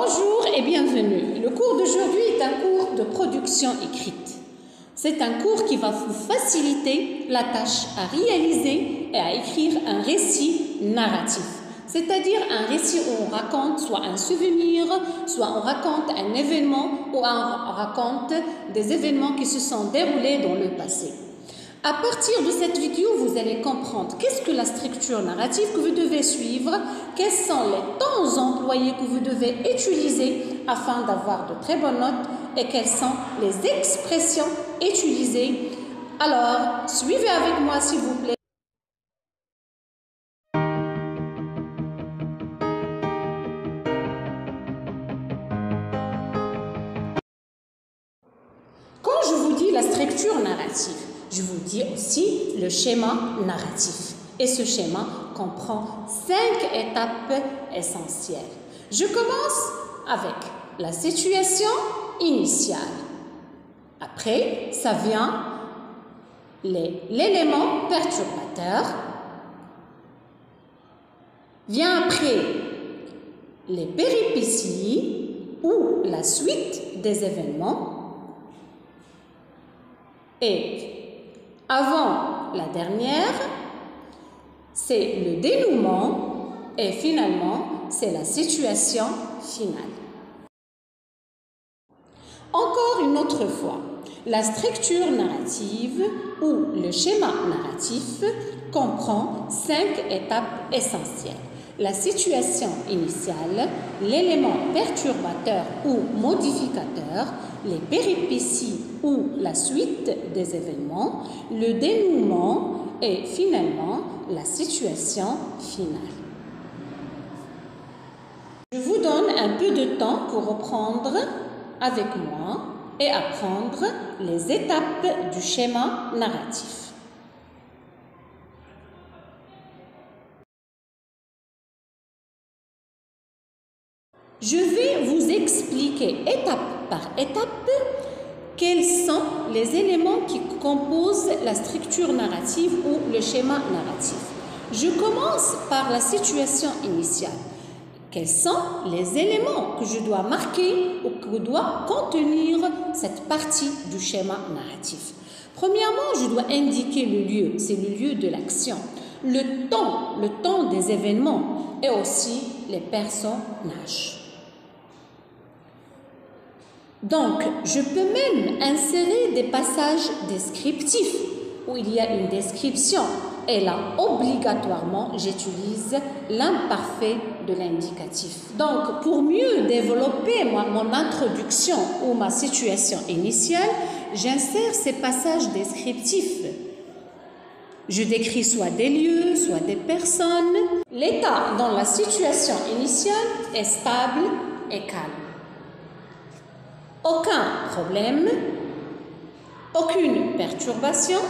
Bonjour et bienvenue. Le cours d'aujourd'hui est un cours de production écrite. C'est un cours qui va vous faciliter la tâche à réaliser et à écrire un récit narratif. C'est-à-dire un récit où on raconte soit un souvenir, soit on raconte un événement ou on raconte des événements qui se sont déroulés dans le passé. À partir de cette vidéo, vous allez comprendre qu'est-ce que la structure narrative que vous devez suivre, quels sont les temps employés que vous devez utiliser afin d'avoir de très bonnes notes et quelles sont les expressions utilisées. Alors, suivez avec moi s'il vous plaît. Quand je vous dis la structure narrative, je vous dis aussi le schéma narratif. Et ce schéma comprend 5 étapes essentielles. Je commence avec la situation initiale. Après, ça vient l'élément perturbateur. Vient après les péripéties ou la suite des événements. Et avant la dernière, c'est le dénouement et finalement, c'est la situation finale. Encore une autre fois, la structure narrative ou le schéma narratif comprend 5 étapes essentielles. La situation initiale, l'élément perturbateur ou modificateur, les péripéties ou la suite des événements, le dénouement et finalement la situation finale. Je vous donne un peu de temps pour reprendre avec moi et apprendre les étapes du schéma narratif. Je vais vous expliquer étape par étape quels sont les éléments qui composent la structure narrative ou le schéma narratif. Je commence par la situation initiale. Quels sont les éléments que je dois marquer ou que doit contenir cette partie du schéma narratif? Premièrement, je dois indiquer le lieu, c'est le lieu de l'action. Le temps des événements et aussi les personnages. Donc, je peux même insérer des passages descriptifs où il y a une description. Et là, obligatoirement, j'utilise l'imparfait de l'indicatif. Donc, pour mieux développer mon introduction ou ma situation initiale, j'insère ces passages descriptifs. Je décris soit des lieux, soit des personnes. L'état dans la situation initiale est stable et calme. Aucun problème, aucune perturbation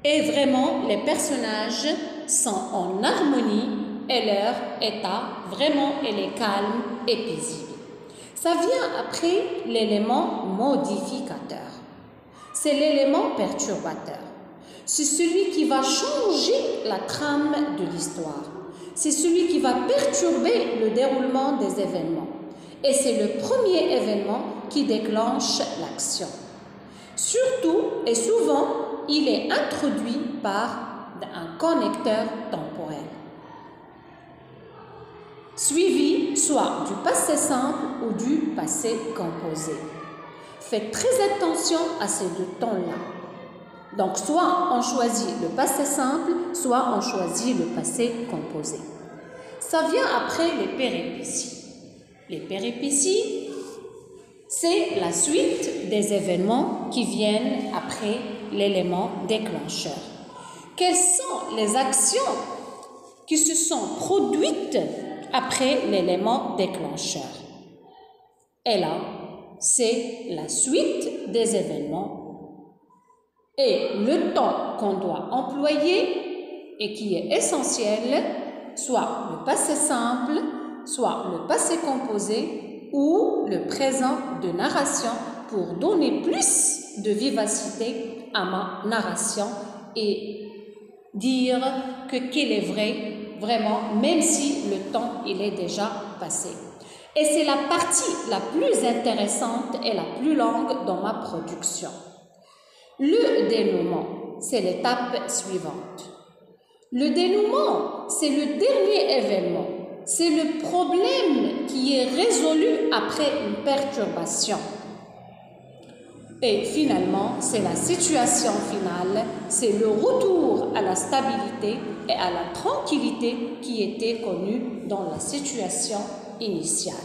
et vraiment les personnages sont en harmonie et leur état vraiment elle est calme et paisible. Ça vient après l'élément modificateur. C'est l'élément perturbateur. C'est celui qui va changer la trame de l'histoire. C'est celui qui va perturber le déroulement des événements. Et c'est le premier événement qui déclenche l'action. Surtout et souvent, il est introduit par un connecteur temporel. Suivi soit du passé simple ou du passé composé. Faites très attention à ces deux temps-là. Donc, soit on choisit le passé simple, soit on choisit le passé composé. Ça vient après les péripéties. Les péripéties, c'est la suite des événements qui viennent après l'élément déclencheur. Quelles sont les actions qui se sont produites après l'élément déclencheur? Et là, c'est la suite des événements et le temps qu'on doit employer et qui est essentiel, soit le passé simple, soit le passé composé ou le présent de narration pour donner plus de vivacité à ma narration et dire qu'elle est vraie, vraiment, même si le temps il est déjà passé. Et c'est la partie la plus intéressante et la plus longue dans ma production. Le dénouement, c'est l'étape suivante. Le dénouement, c'est le dernier événement. C'est le problème qui est résolu après une perturbation. Et finalement, c'est la situation finale, c'est le retour à la stabilité et à la tranquillité qui était connue dans la situation initiale.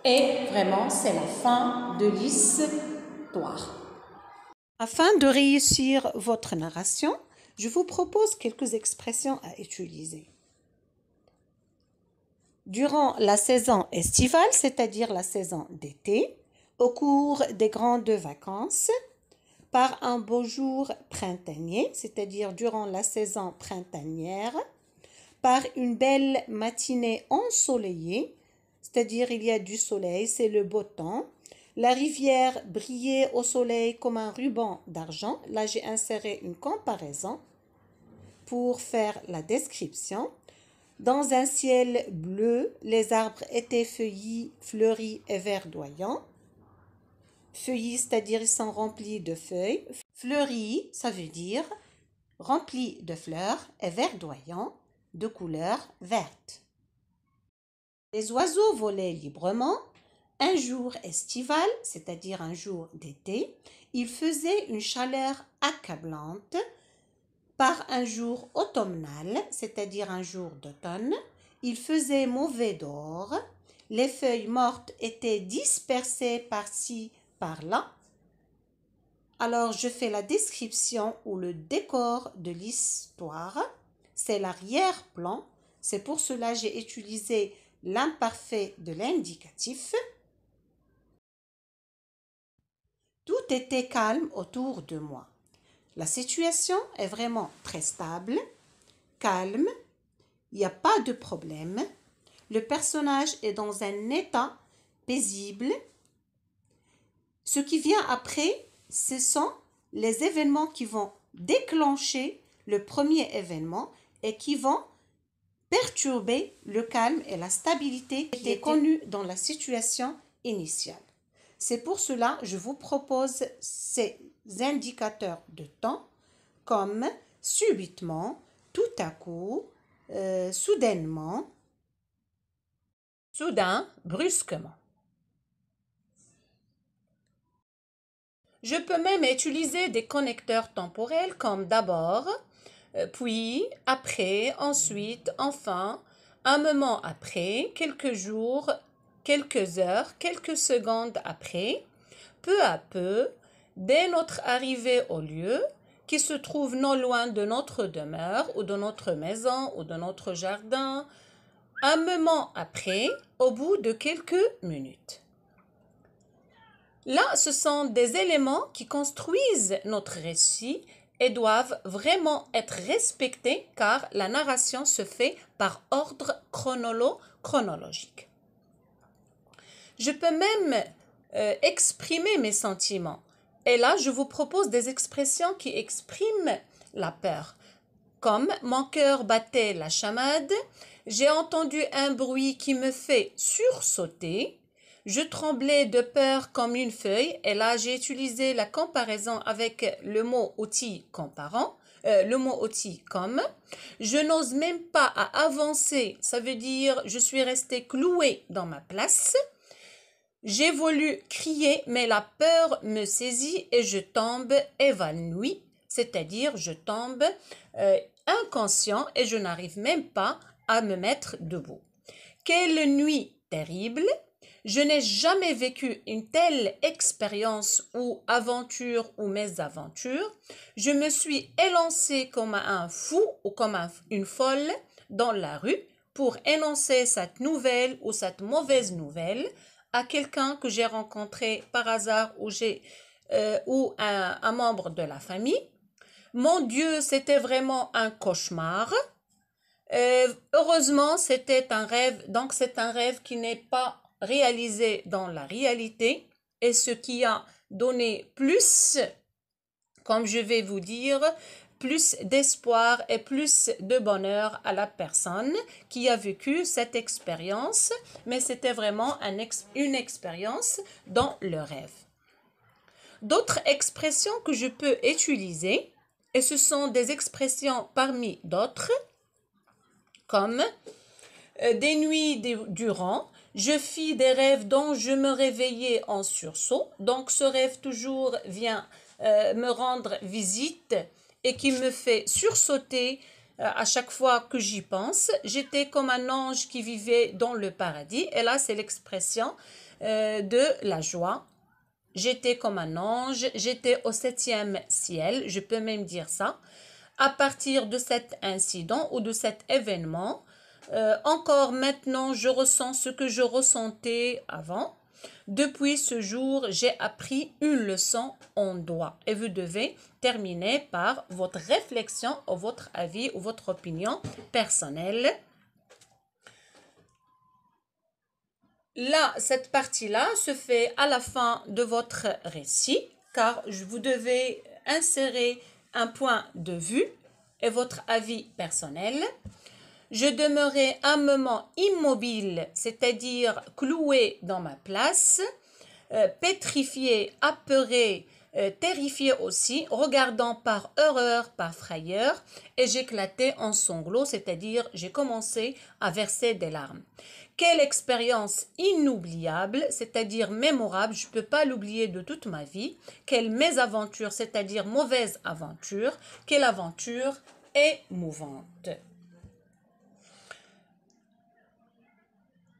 Et vraiment, c'est la fin de l'histoire. Afin de réussir votre narration, je vous propose quelques expressions à utiliser. Durant la saison estivale, c'est-à-dire la saison d'été, au cours des grandes vacances, par un beau jour printanier, c'est-à-dire durant la saison printanière, par une belle matinée ensoleillée, c'est-à-dire il y a du soleil, c'est le beau temps. La rivière brillait au soleil comme un ruban d'argent. Là, j'ai inséré une comparaison pour faire la description. Dans un ciel bleu, les arbres étaient feuillis, fleuris et verdoyants. Feuillis, c'est-à-dire ils sont remplis de feuilles. Fleuris, ça veut dire remplis de fleurs et verdoyants, de couleur verte. Les oiseaux volaient librement. Un jour estival, c'est-à-dire un jour d'été, il faisait une chaleur accablante. Par un jour automnal, c'est-à-dire un jour d'automne, il faisait mauvais dehors. Les feuilles mortes étaient dispersées par-ci, par-là. Alors, je fais la description ou le décor de l'histoire. C'est l'arrière-plan. C'est pour cela que j'ai utilisé l'imparfait de l'indicatif. Tout était calme autour de moi. La situation est vraiment très stable, calme, il n'y a pas de problème. Le personnage est dans un état paisible. Ce qui vient après, ce sont les événements qui vont déclencher le premier événement et qui vont perturber le calme et la stabilité qui était connue dans la situation initiale. C'est pour cela que je vous propose ces indicateurs de temps comme subitement, tout à coup, soudainement, Soudain, brusquement. Je peux même utiliser des connecteurs temporels comme d'abord, puis, après, ensuite, enfin, un moment après, quelques jours, quelques heures, quelques secondes après, peu à peu, dès notre arrivée au lieu, qui se trouve non loin de notre demeure ou de notre maison ou de notre jardin, un moment après, au bout de quelques minutes. Là, ce sont des éléments qui construisent notre récit et doivent vraiment être respectés car la narration se fait par ordre chronologique. Je peux même exprimer mes sentiments. Et là, je vous propose des expressions qui expriment la peur. Comme mon cœur battait la chamade, j'ai entendu un bruit qui me fait sursauter. Je tremblais de peur comme une feuille. Et là, j'ai utilisé la comparaison avec le mot outil comparant. Le mot outil comme. Je n'ose même pas à avancer. Ça veut dire je suis restée clouée dans ma place. J'ai voulu crier, mais la peur me saisit et je tombe évanouie, c'est-à-dire je tombe inconscient et je n'arrive même pas à me mettre debout. Quelle nuit terrible! Je n'ai jamais vécu une telle expérience ou aventure ou mésaventure. Je me suis élancée comme un fou ou comme une folle dans la rue pour énoncer cette nouvelle ou cette mauvaise nouvelle à quelqu'un que j'ai rencontré par hasard ou un membre de la famille. Mon Dieu, c'était vraiment un cauchemar. Heureusement, c'était un rêve, donc c'est un rêve qui n'est pas réalisé dans la réalité et ce qui a donné plus, comme je vais vous dire, plus d'espoir et plus de bonheur à la personne qui a vécu cette expérience, mais c'était vraiment une expérience dans le rêve. D'autres expressions que je peux utiliser, et ce sont des expressions parmi d'autres, comme des nuits durant, je fis des rêves dont je me réveillais en sursaut. Donc ce rêve toujours vient me rendre visite et qui me fait sursauter à chaque fois que j'y pense. J'étais comme un ange qui vivait dans le paradis. Et là, c'est l'expression de la joie. J'étais comme un ange, j'étais au 7e ciel, je peux même dire ça. À partir de cet incident ou de cet événement, encore maintenant, je ressens ce que je ressentais avant. Depuis ce jour, j'ai appris une leçon en doigt. Et vous devez terminer par votre réflexion ou votre avis ou votre opinion personnelle. Là, cette partie-là se fait à la fin de votre récit, car vous devez insérer un point de vue et votre avis personnel. Je demeurais un moment immobile, c'est-à-dire cloué dans ma place, pétrifié, apeuré, terrifié aussi, regardant par horreur, par frayeur, et j'éclatais en sanglots, c'est-à-dire j'ai commencé à verser des larmes. Quelle expérience inoubliable, c'est-à-dire mémorable, je ne peux pas l'oublier de toute ma vie. Quelle mésaventure, c'est-à-dire mauvaise aventure. Quelle aventure émouvante.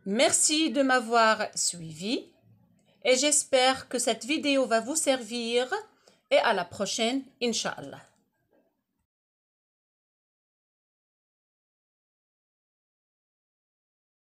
Merci de m'avoir suivi et j'espère que cette vidéo va vous servir et à la prochaine, Inch'Allah.